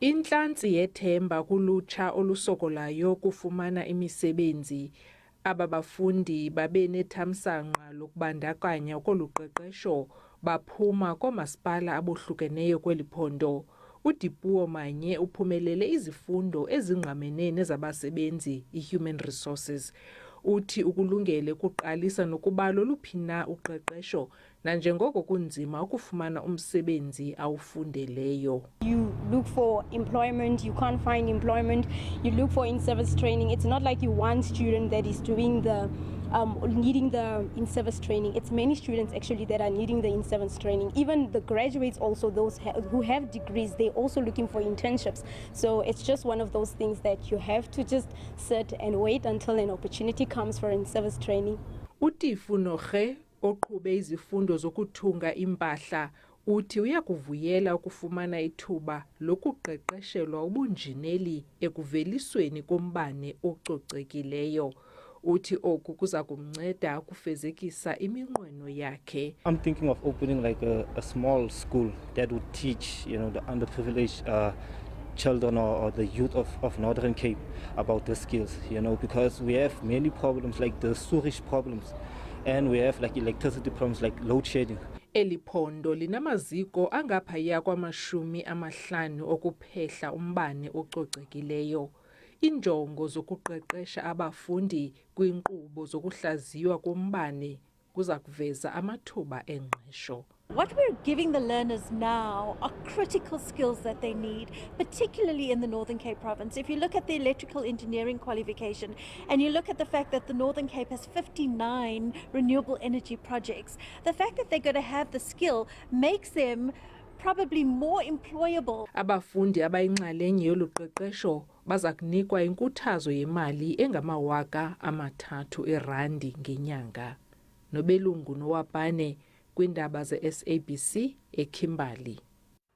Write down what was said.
Inhlansi yethemba kulutsha olusokolayo kufumana imisebenzi. Aba bafundi babe nethamsanqa lokubandakanya koluqeqesho baphuma koomasipala abohlukeneyo kweli phondo. uDipuo Manye uphumelele izifundo ezingqamene nezabasebenzi, i-Human Resources. Uthi ukulungele kuqalisa nokuba loluphi na uqeqesho nanjengoko kunzima ukufumana umsebenzi awufundeleyo. You look for employment, you can't find employment, you look for in-service training. It's not like you one student that is doing the needing the in-service training. It's many students actually that are needing the in-service training. Even the graduates also, those who have degrees, they're also looking for internships. So it's just one of those things that you have to just sit and wait until an opportunity comes for in-service training. uTifu Noge oqhube izifundo zokuthunga impahla uthi uyakuvuyela ukufumana ithuba lokuqeqeshelwa ubunjineli ekuvelisweni kombane ococekileyo. Uthi oku kuza kumnceda ukufezekisa iminqweno yakhe. I'm thinking of opening like a small school that would teach, the underprivileged children or the youth of Northern Cape about the skills, because we have many problems like the sewage problems, and we have like electricity problems like load shedding. Eli phondo linamaziko angaphaya kwama-50 okuphehla umbane ococekileyo. Injongo zokuqeqesha abafundi kwinkqubo zokuhlaziywa kombane kuza kuveza amathuba engqesho. What we're giving the learners now are critical skills that they need, particularly in the Northern Cape province. If you look at the electrical engineering qualification and you look at the fact that the Northern Cape has 59 renewable energy projects, the fact that they're going to have the skill makes them probably more employable. Abafundi abayinxalenye yoluqeqesho baza kunikwa inkuthazo yemali engama-3,000 eerandi ngenyanga. Nobelungu Nowapane, kwiindaba ze-SABC eKimberley.